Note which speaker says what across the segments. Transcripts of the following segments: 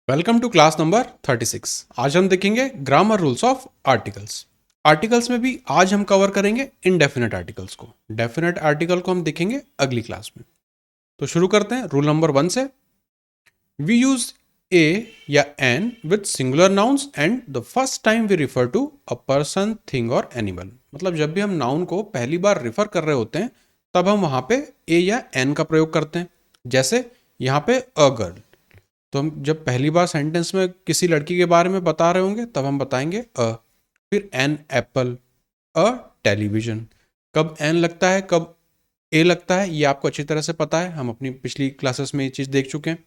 Speaker 1: Welcome to class number 36। आज हम देखेंगे grammar rules of articles. Articles में भी आज हम कवर करेंगे इनडेफिनेट आर्टिकल्स को। डेफिनेट आर्टिकल को हम देखेंगे अगली क्लास में। तो शुरू करते हैं रूल नंबर 1 से। वी यूज ए या an with singular nouns and the first time we refer to a person, thing और एनिमल। मतलब जब भी हम नाउन को पहली बार रिफर कर रहे होते हैं तब हम वहां पे ए या एन का प्रयोग करते हैं। जैसे यहाँ पे अ गर्ल, तो हम जब पहली बार सेंटेंस में किसी लड़की के बारे में बता रहे होंगे तब हम बताएंगे अ। फिर एन एप्पल, अ टेलीविजन। कब एन लगता है कब ए लगता है ये आपको अच्छी तरह से पता है, हम अपनी पिछली क्लासेस में ये चीज़ देख चुके हैं।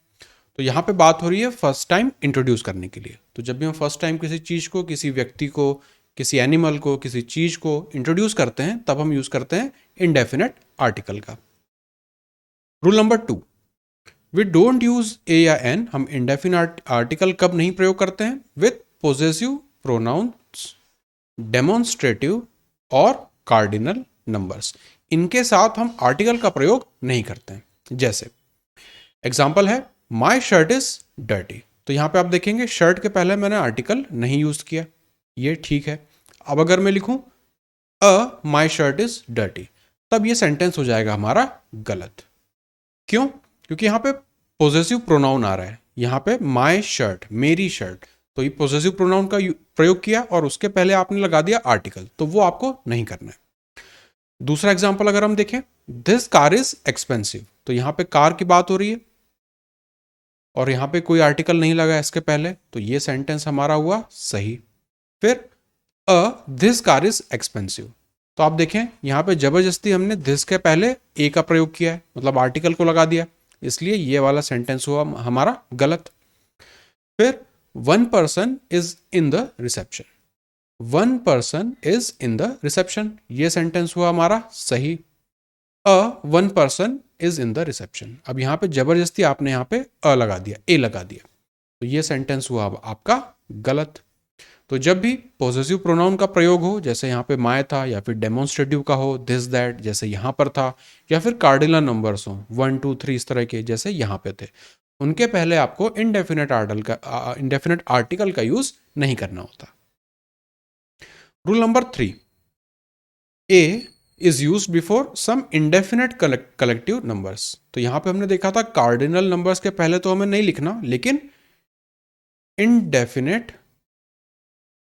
Speaker 1: तो यहाँ पे बात हो रही है फर्स्ट टाइम इंट्रोड्यूस करने के लिए। तो जब भी हम फर्स्ट टाइम किसी चीज़ को, किसी व्यक्ति को, किसी एनिमल को, किसी चीज़ को इंट्रोड्यूस करते हैं तब हम यूज़ करते हैं इनडेफिनेट आर्टिकल का। Rule number 2, we don't use a या एन। हम इंडेफिनेट आर्टिकल कब नहीं प्रयोग करते हैं? विथ पोजेसिव प्रोनाउंस, डेमोन्स्ट्रेटिव और कार्डिनल नंबर्स। इनके साथ हम आर्टिकल का प्रयोग नहीं करते हैं। जैसे एग्जाम्पल है माई शर्ट इज डर्टी। तो यहां पे आप देखेंगे शर्ट के पहले मैंने आर्टिकल नहीं यूज किया, ये ठीक है। अब अगर मैं लिखूं अ माई शर्ट इज डर्टी, तब ये सेंटेंस हो जाएगा हमारा गलत। क्यों? क्योंकि यहाँ पे पोजेसिव प्रोनाउन आ रहा है। यहाँ पे माई शर्ट, मेरी शर्ट, तो ये पोजेसिव प्रोनाउन का प्रयोग किया और उसके पहले आपने लगा दिया आर्टिकल, तो वो आपको नहीं करना है। दूसरा एग्जांपल अगर हम देखें, दिस कार इज एक्सपेंसिव। तो यहाँ पे कार की बात हो रही है और यहाँ पे कोई आर्टिकल नहीं लगा इसके पहले, तो ये सेंटेंस हमारा हुआ सही। फिर a this car is expensive, तो आप देखें यहाँ पे जबरदस्ती हमने दिस के पहले ए का प्रयोग किया है, मतलब आर्टिकल को लगा दिया, इसलिए ये वाला सेंटेंस हुआ हमारा गलत। फिर one person is in the reception, one person is in the reception, ये सेंटेंस हुआ हमारा सही। A one person is in the reception, अब यहाँ पे जबरदस्ती आपने यहाँ पे अ लगा दिया, ए लगा दिया, तो ये सेंटेंस हुआ अब आपका गलत। तो जब भी पॉसेसिव प्रोनाउन का प्रयोग हो, जैसे यहाँ पे माय था, या फिर डेमोन्स्ट्रेटिव का हो दिस दैट जैसे यहाँ पर था, या फिर कार्डिनल नंबर्स हो 1 2 3 इस तरह के जैसे यहाँ पे थे, उनके पहले आपको इनडेफिनेट आर्टिकल का यूज नहीं करना होता। Rule number 3, a is use before some indefinite collective numbers. तो यहाँ पे हमने देखा था कार्डिनल नंबर्स के पहले तो हमें नहीं लिखना, लेकिन इनडेफिनेट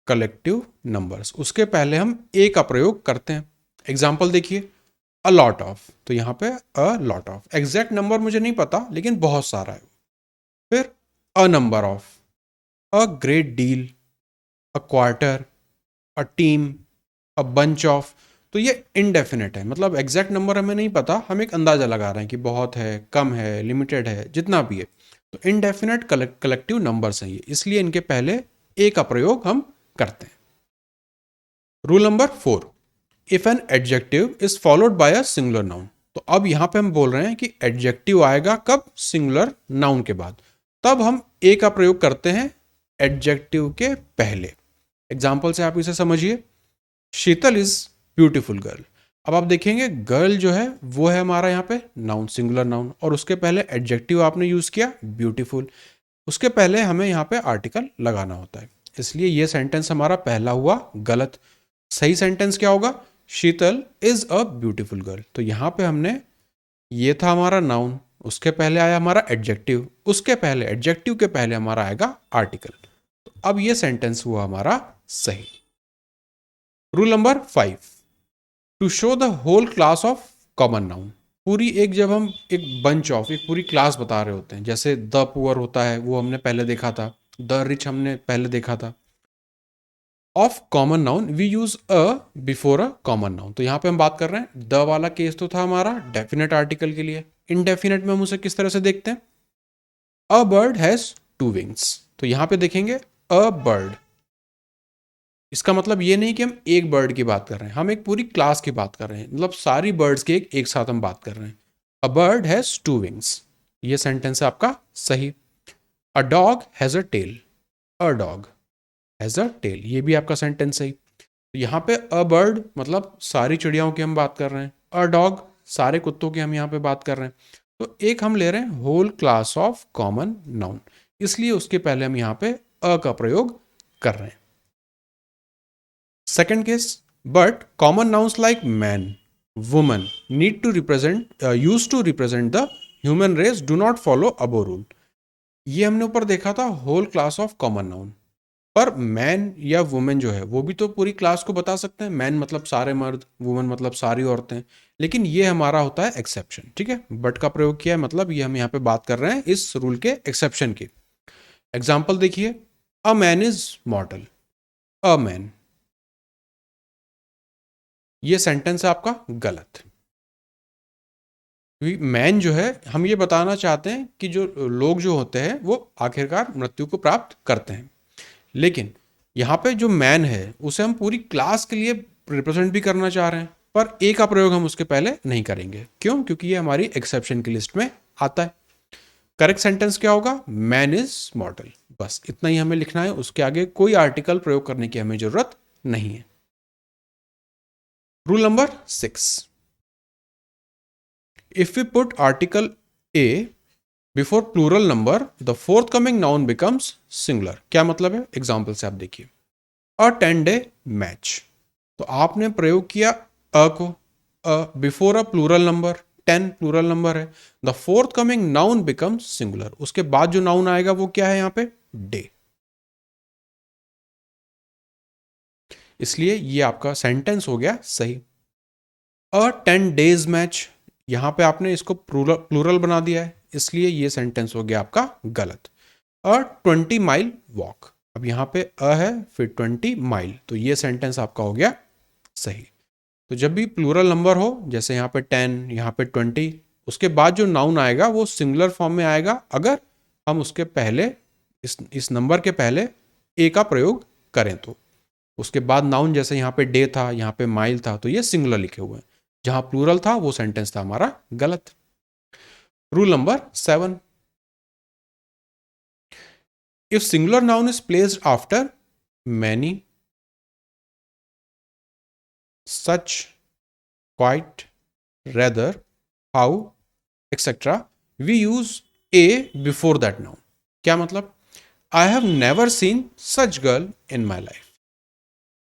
Speaker 1: कलेक्टिव नंबर्स उसके पहले हम ए का प्रयोग करते हैं। एग्जाम्पल देखिए, अ लॉट ऑफ, तो यहाँ पे a lot of, exact number मुझे नहीं पता लेकिन बहुत सारा है। फिर a number of, a great deal, a quarter, a team, a bunch of. तो ये इनडेफिनेट है, मतलब एग्जैक्ट नंबर हमें नहीं पता, हम एक अंदाजा लगा रहे हैं कि बहुत है, कम है, लिमिटेड है, जितना भी है। तो इनडेफिनेट कलेक्टिव नंबर्स हैं ये, इसलिए इनके पहले ए का प्रयोग हम करते हैं। Rule number 4, if an adjective is followed by a singular noun. तो अब यहां पे हम बोल रहे हैं कि एडजेक्टिव आएगा कब? सिंगुलर नाउन के बाद, तब हम ए का प्रयोग करते हैं एडजेक्टिव के पहले। एग्जाम्पल से आप इसे समझिए, शीतल इज ब्यूटीफुल गर्ल। अब आप देखेंगे गर्ल जो है वो है हमारा यहाँ पे नाउन, सिंगुलर नाउन, और उसके पहले एडजेक्टिव आपने यूज किया ब्यूटीफुल, उसके पहले हमें यहाँ पे आर्टिकल लगाना होता है, इसलिए ये सेंटेंस हमारा पहला हुआ गलत। सही सेंटेंस क्या होगा? शीतल इज अ ब्यूटीफुल गर्ल। तो यहाँ पे हमने, ये था हमारा नाउन, उसके पहले आया हमारा एडजेक्टिव, उसके पहले एडजेक्टिव के पहले हमारा आएगा आर्टिकल, तो अब ये सेंटेंस हुआ हमारा सही। Rule number 5, to show the whole class of common noun. पूरी एक, जब हम एक बंच ऑफ, एक पूरी क्लास बता रहे होते हैं, जैसे द पुअर होता है वो हमने पहले देखा था, द रिच हमने पहले देखा था। Of common noun we use a before a common noun. तो यहाँ पे हम बात कर रहे हैं, द वाला केस तो था हमारा डेफिनेट आर्टिकल के लिए। इनडेफिनेट में हम उसे किस तरह से देखते हैं? A bird has 2 wings. तो यहाँ पे देखेंगे अ बर्ड, इसका मतलब ये नहीं कि हम एक बर्ड की बात कर रहे हैं, हम एक पूरी क्लास की बात कर रहे हैं, मतलब सारी बर्ड्स की एक साथ हम बात कर रहे हैं। अ बर्ड हैज 2 विंग्स, ये सेंटेंस है आपका सही। A dog has a tail, a dog has a tail, ये भी आपका सेंटेंस सही। तो यहाँ पे अ बर्ड मतलब सारी चिड़ियाओं की हम बात कर रहे हैं, अ डॉग सारे कुत्तों की हम यहाँ पे बात कर रहे हैं। तो एक हम ले रहे हैं whole class of common noun, इसलिए उसके पहले हम यहाँ पे अ का प्रयोग कर रहे हैं। Second case, but common nouns like man, woman need to represent use to represent the human race do not follow above rule. ये हमने ऊपर देखा था whole class of common noun, पर मैन या वुमेन जो है वो भी तो पूरी क्लास को बता सकते हैं। मैन मतलब सारे मर्द, वुमेन मतलब सारी औरतें, लेकिन ये हमारा होता है एक्सेप्शन। ठीक है, बट का प्रयोग किया है, मतलब ये हम यहाँ पे बात कर रहे हैं इस रूल के एक्सेप्शन की। एग्जाम्पल देखिए, a man is मॉर्टल, a man, ये सेंटेंस है आपका गलत। मैन जो है, हम ये बताना चाहते हैं कि जो लोग जो होते हैं वो आखिरकार मृत्यु को प्राप्त करते हैं, लेकिन यहाँ पे जो मैन है उसे हम पूरी क्लास के लिए रिप्रेजेंट भी करना चाह रहे हैं, पर ए का प्रयोग हम उसके पहले नहीं करेंगे। क्यों? क्योंकि ये हमारी एक्सेप्शन की लिस्ट में आता है। करेक्ट सेंटेंस क्या होगा? Man is मॉर्टल। बस इतना ही हमें लिखना है, उसके आगे कोई आर्टिकल प्रयोग करने की हमें जरूरत नहीं है। Rule number 6, if we put article a before plural number the fourth coming noun becomes singular. क्या मतलब है? एग्जाम्पल से आप देखिए, अ 10-day मैच, तो आपने प्रयोग किया अ को, before a plural number, 10 plural number है, the fourth coming noun becomes singular, उसके बाद जो नाउन आएगा वो क्या है यहाँ पे? डे। इसलिए ये आपका सेंटेंस हो गया सही। अ 10 days मैच, यहां पे आपने इसको प्लूरल बना दिया है, इसलिए ये सेंटेंस हो गया आपका गलत। अ 20 mile वॉक, अब यहां पे अ है फिर 20 mile, तो ये सेंटेंस आपका हो गया सही। तो जब भी प्लूरल नंबर हो, जैसे यहाँ पे 10, यहाँ पे 20, उसके बाद जो नाउन आएगा वो सिंगुलर फॉर्म में आएगा अगर हम उसके पहले इस नंबर के पहले ए का प्रयोग करें तो। उसके बाद नाउन, जैसे यहाँ पे डे था, यहाँ पे माइल था, तो ये सिंगुलर लिखे हुए हैं। जहां प्लूरल था वो सेंटेंस था हमारा गलत। Rule number 7, if singular noun is placed after many, such, quite, rather, how, etcetera, we use a before that noun. क्या मतलब? I have never seen such girl in my life.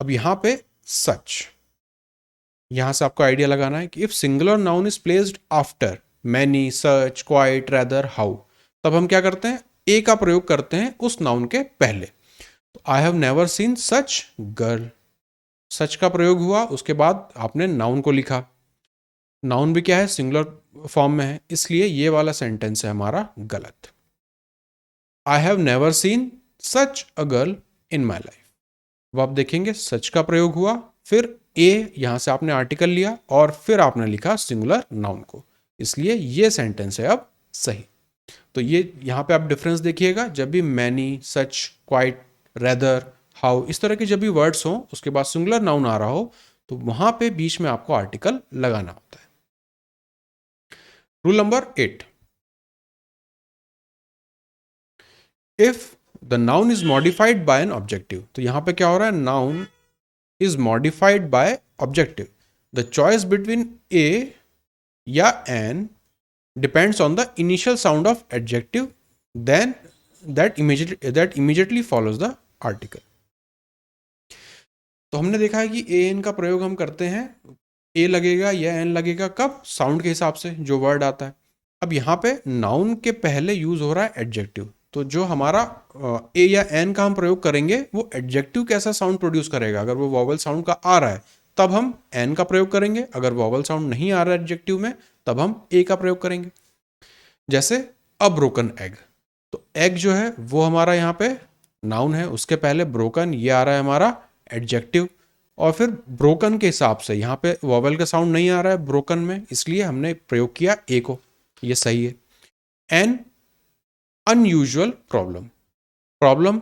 Speaker 1: अब यहां पे सच, यहां से आपको आइडिया लगाना है कि if singular noun is placed after many, such, quite, rather, how, तब हम क्या करते हैं? ए का प्रयोग करते हैं उस नाउन के पहले। तो I have never seen such girl, such का प्रयोग हुआ, उसके बाद आपने नाउन को लिखा, नाउन भी क्या है? सिंगुलर फॉर्म में है, इसलिए ये वाला सेंटेंस है हमारा गलत। आई have never seen such a girl in my life, अब आप देखेंगे सच का प्रयोग हुआ, फिर ए यहां से आपने आर्टिकल लिया और फिर आपने लिखा सिंगुलर नाउन को, इसलिए ये सेंटेंस है अब सही। तो ये यहां पे आप डिफरेंस देखिएगा, जब भी many, such, quite, rather, how, इस तरह के जब भी वर्ड्स हो उसके बाद सिंगुलर नाउन आ रहा हो, तो वहां पे बीच में आपको आर्टिकल लगाना होता है। Rule number 8, if the noun is modified by an objective, तो यहां पे क्या हो रहा है? Noun is modified by objective. The choice between a या an depends on the initial sound of adjective, then that immediately follows the article. तो हमने देखा है कि ए एन का प्रयोग हम करते हैं, ए लगेगा या एन लगेगा कब? साउंड के हिसाब से जो वर्ड आता है। अब यहाँ पे नाउन के पहले यूज हो रहा है एडजेक्टिव, तो जो हमारा ए या एन का हम प्रयोग करेंगे वो एडजेक्टिव कैसा साउंड प्रोड्यूस करेगा? अगर वो वॉवल साउंड का आ रहा है तब हम एन का प्रयोग करेंगे, अगर वॉवल साउंड नहीं आ रहा है एडजेक्टिव में तब हम ए का प्रयोग करेंगे। जैसे अ ब्रोकन एग, तो एग जो है वो हमारा यहाँ पे नाउन है, उसके पहले ब्रोकन ये आ रहा है हमारा एडजेक्टिव, और फिर ब्रोकन के हिसाब से यहाँ पे वॉवल का साउंड नहीं आ रहा है ब्रोकन में, इसलिए हमने प्रयोग किया ए को, ये सही है। N unusual problem, problem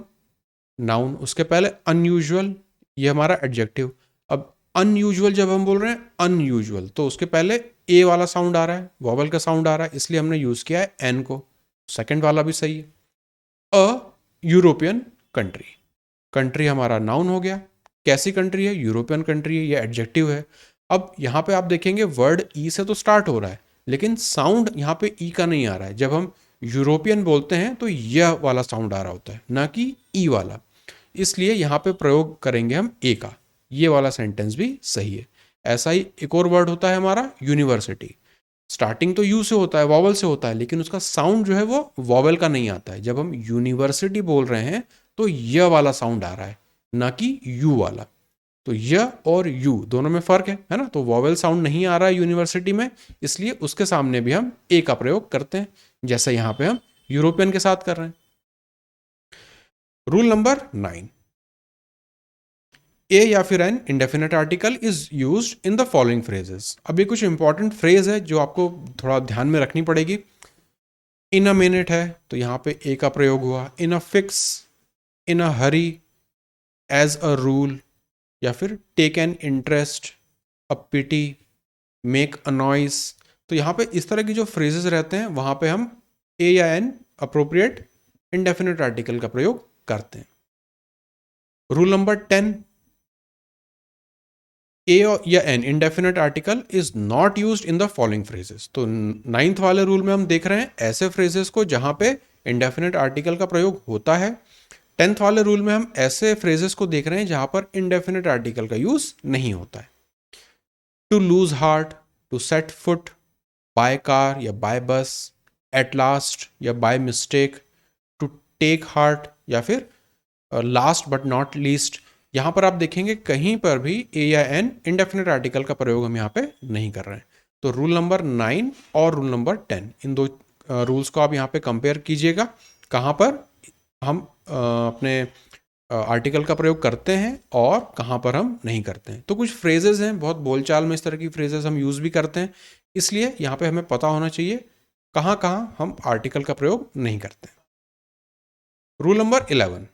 Speaker 1: noun, उसके पहले अनयूजुअल, ये हमारा एडजेक्टिव। अब अनयूजुअल जब हम बोल रहे हैं अनयूजुअल, तो उसके पहले ए वाला साउंड आ रहा है, वॉवल का साउंड आ रहा है, इसलिए हमने यूज किया है एन को, सेकंड वाला भी सही है। अ यूरोपियन कंट्री, कंट्री हमारा नाउन हो गया, कैसी कंट्री है? यूरोपियन कंट्री है, ये एडजेक्टिव है। अब यहाँ पे आप देखेंगे वर्ड ई से तो स्टार्ट हो रहा है, लेकिन साउंड यहाँ पे ई का नहीं आ रहा है। जब हम यूरोपियन बोलते हैं तो यह वाला साउंड आ रहा होता है, ना कि ई वाला। इसलिए यहाँ पे प्रयोग करेंगे हम ए का। ये वाला सेंटेंस भी सही है। ऐसा ही एक और वर्ड होता है हमारा यूनिवर्सिटी। स्टार्टिंग तो यू से होता है, वॉवल से होता है, लेकिन उसका साउंड जो है वो वॉवल का नहीं आता है। जब हम यूनिवर्सिटी बोल रहे हैं तो यह वाला साउंड आ रहा है, ना कि यू वाला। तो य और यू दोनों में फर्क है ना। तो वॉवेल साउंड नहीं आ रहा है यूनिवर्सिटी में, इसलिए उसके सामने भी हम ए का प्रयोग करते हैं, जैसे यहां पे हम यूरोपियन के साथ कर रहे हैं। रूल नंबर 9, ए या फिर an indefinite article is used in the following phrases. अब ये कुछ इंपॉर्टेंट फ्रेज है जो आपको थोड़ा ध्यान में रखनी पड़ेगी। इन अ मिनट है तो यहां पे ए का प्रयोग हुआ। In a fix, in a hurry, as a rule, या फिर take an interest, a pity, make a noise. तो यहाँ पे इस तरह की जो फ्रेजेस रहते हैं वहां पे हम ए या एन अप्रोप्रिएट इंडेफिनेट आर्टिकल का प्रयोग करते हैं। रूल नंबर 10, ए या an indefinite article is not used in the following phrases. तो 9th वाले रूल में हम देख रहे हैं ऐसे फ्रेजेस को जहां पे इंडेफिनेट आर्टिकल का प्रयोग होता है। 10th वाले रूल में हम ऐसे फ्रेजेस को देख रहे हैं जहां पर इंडेफिनेट आर्टिकल का यूज नहीं होता है। To lose heart, to set foot, by car या बाय बस, एट लास्ट या by mistake, to take heart, या फिर लास्ट बट नॉट लीस्ट। यहां पर आप देखेंगे कहीं पर भी ए या एन इंडेफिनेट आर्टिकल का प्रयोग हम यहाँ पे नहीं कर रहे हैं। तो रूल नंबर 9 और रूल नंबर 10, इन दो रूल्स को आप यहाँ पे कंपेयर कीजिएगा, कहाँ पर हम अपने आर्टिकल का प्रयोग करते हैं और कहाँ पर हम नहीं करते हैं। तो कुछ फ्रेजेस हैं, बहुत बोलचाल में इस तरह की फ्रेजेस हम यूज़ भी करते हैं, इसलिए यहाँ पे हमें पता होना चाहिए कहाँ कहाँ हम आर्टिकल का प्रयोग नहीं करते हैं। Rule number 11,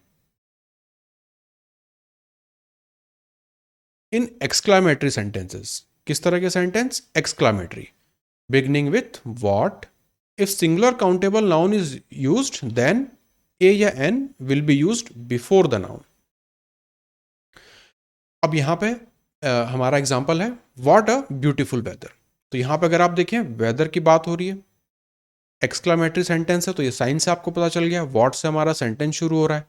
Speaker 1: in exclamatory sentences. किस तरह के sentence? Exclamatory, beginning with what. If singular countable noun is used then a या an will be used before the noun. अब यहाँ पे हमारा एग्जाम्पल है व्हाट अ ब्यूटीफुल वेदर। तो यहाँ पे अगर आप देखें वेदर की बात हो रही है, एक्सक्लामेटरी सेंटेंस है, तो ये साइन से आपको पता चल गया, व्हाट से हमारा सेंटेंस शुरू हो रहा है।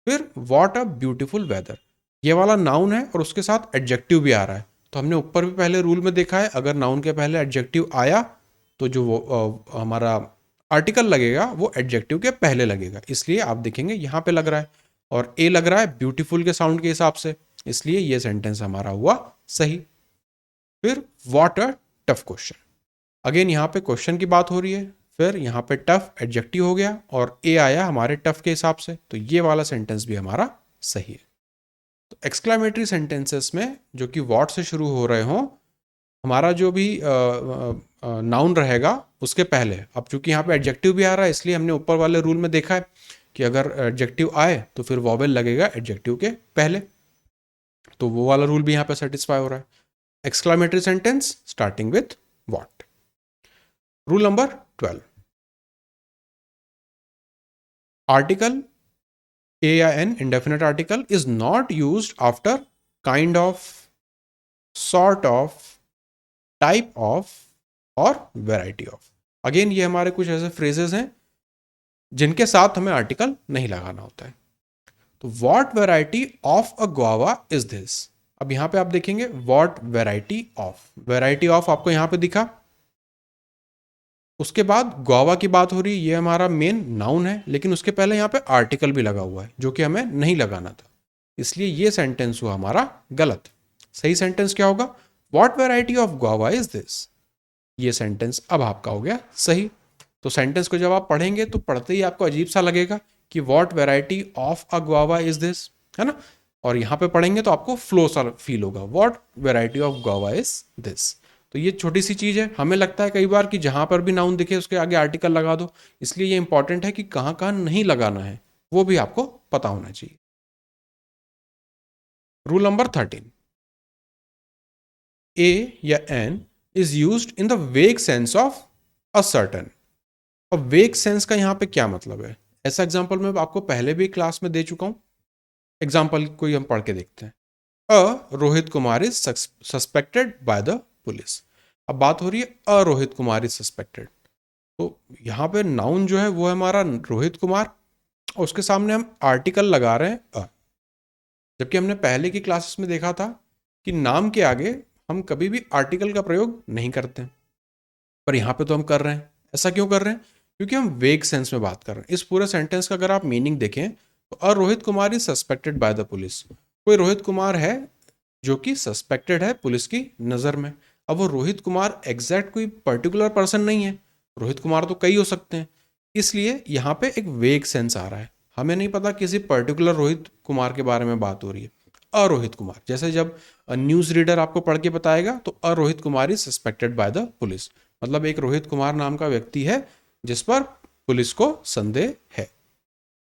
Speaker 1: फिर व्हाट अ ब्यूटीफुल वेदर, ये वाला नाउन है और उसके साथ एडजेक्टिव भी आ रहा है। तो हमने ऊपर भी पहले रूल में देखा है, अगर नाउन के पहले एडजेक्टिव आया तो जो हमारा आर्टिकल लगेगा वो एडजेक्टिव के पहले लगेगा। इसलिए आप देखेंगे यहाँ पे लग रहा है, और ए लग रहा है ब्यूटीफुल के साउंड के हिसाब से, इसलिए ये सेंटेंस हमारा हुआ सही। फिर what a tough question, again यहाँ पे क्वेश्चन की बात हो रही है, फिर यहाँ पे टफ एडजेक्टिव हो गया और ए आया हमारे टफ के हिसाब से, तो ये वाला सेंटेंस भी हमारा सही है। तो एक्सक्लामेटरी सेंटेंसेस में जो कि व्हाट से शुरू हो रहे हों, हमारा जो भी नाउन रहेगा उसके पहले। अब चूंकि यहाँ पे एडजेक्टिव भी आ रहा है, इसलिए हमने ऊपर वाले रूल में देखा है कि अगर एडजेक्टिव आए तो फिर वॉवेल लगेगा एडजेक्टिव के पहले, तो वो वाला रूल भी यहाँ पे सेटिस्फाई हो रहा है। Exclamatory sentence starting with what. Rule number 12, article a या an indefinite article is not used after kind of, sort of, type of और वेराइटी ऑफ। अगेन ये हमारे कुछ ऐसे फ्रेजेस हैं जिनके साथ हमें आर्टिकल नहीं लगाना होता है। तो what variety of a guava is this. अब यहां पे आप देखेंगे what variety of, variety of आपको यहां पे दिखा, उसके बाद गुआवा की बात हो रही है, ये हमारा मेन नाउन है, लेकिन उसके पहले यहाँ पे आर्टिकल भी लगा हुआ है जो कि हमें नहीं लगाना था, इसलिए ये सेंटेंस हुआ हमारा गलत। सही सेंटेंस क्या होगा? What variety of guava is this. ये सेंटेंस अब आपका हो गया सही। तो सेंटेंस को जब आप पढ़ेंगे तो पढ़ते ही आपको अजीब सा लगेगा कि what variety of a guava is this, है ना। और यहाँ पे पढ़ेंगे तो आपको फ्लो सा फील होगा, what variety of guava is this. तो ये छोटी सी चीज है, हमें लगता है कई बार कि जहां पर भी नाउन दिखे उसके आगे आर्टिकल लगा दो, इसलिए ये इंपॉर्टेंट है कि कहाँ कहाँ नहीं लगाना है वो भी आपको पता होना चाहिए। रूल नंबर 13, ए या an is used in the vague sense of a certain. अब वेग सेंस का यहाँ पे क्या मतलब है? ऐसा एग्जाम्पल मैं आपको पहले भी क्लास में दे चुका हूं। एग्जाम्पल कोई हम पढ़ के देखते हैं। A Rohit Kumar is suspected by the police. अब बात हो रही है a Rohit Kumar is suspected, तो यहाँ पे नाउन जो है वो है हमारा रोहित कुमार, और उसके सामने हम आर्टिकल लगा रहे हैं अ। जबकि हमने पहले की क्लासेस में देखा था कि नाम के आगे हम कभी भी आर्टिकल का प्रयोग नहीं करते, पर यहाँ पे तो हम कर रहे हैं। ऐसा क्यों कर रहे हैं? क्योंकि हम वेग सेंस में बात कर रहे हैं। इस पूरे सेंटेंस का अगर आप मीनिंग देखें तो a Rohit Kumar is suspected by the police. कोई रोहित कुमार है जो कि सस्पेक्टेड है पुलिस की नज़र में। अब वो रोहित कुमार एग्जैक्ट कोई पर्टिकुलर पर्सन नहीं है, रोहित कुमार तो कई हो सकते हैं, इसलिए यहाँ पे एक वेग सेंस आ रहा है। हमें नहीं पता किसी पर्टिकुलर रोहित कुमार के बारे में बात हो रही है। अरोहित कुमार, जैसे जब न्यूज़ रीडर आपको पढ़ के बताएगा तो अरोहित Kumar is suspected by the police, मतलब एक रोहित कुमार नाम का व्यक्ति है जिस पर पुलिस को संदेह है।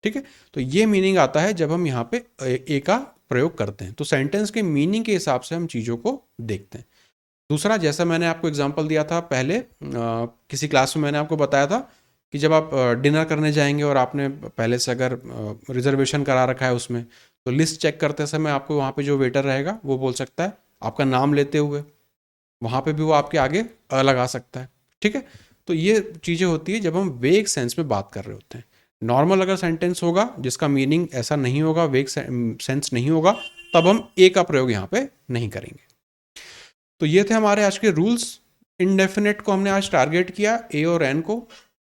Speaker 1: ठीक है, तो ये मीनिंग आता है जब हम यहाँ पे ए का प्रयोग करते हैं। तो सेंटेंस के मीनिंग के हिसाब से हम चीज़ों को देखते हैं। दूसरा, जैसा मैंने आपको एग्जांपल दिया था पहले, किसी क्लास में मैंने आपको बताया था कि जब आप डिनर करने जाएंगे और आपने पहले से अगर रिजर्वेशन करा रखा है उसमें, तो लिस्ट चेक करते समय आपको वहाँ पे जो वेटर रहेगा वो बोल सकता है आपका नाम लेते हुए, वहाँ पे भी वो आपके आगे अ लगा सकता है। ठीक है, तो ये चीज़ें होती है जब हम वेग सेंस में बात कर रहे होते हैं। नॉर्मल अगर सेंटेंस होगा जिसका मीनिंग ऐसा नहीं होगा, वेग सेंस नहीं होगा, तब हम ए का प्रयोग यहाँ पे नहीं करेंगे। तो ये थे हमारे आज के रूल्स। इनडेफिनेट को हमने आज टारगेट किया, ए और एन को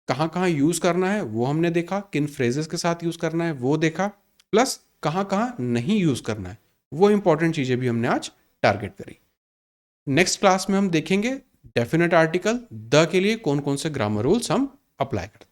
Speaker 1: कहाँ कहाँ यूज़ करना है वो हमने देखा, किन फ्रेजेस के साथ यूज़ करना है वो देखा, प्लस कहाँ कहाँ नहीं यूज़ करना है वो इंपॉर्टेंट चीज़ें भी हमने आज टारगेट करी। नेक्स्ट क्लास में हम देखेंगे डेफिनेट आर्टिकल द के लिए कौन कौन से ग्रामर रूल्स हम अप्लाई करते हैं।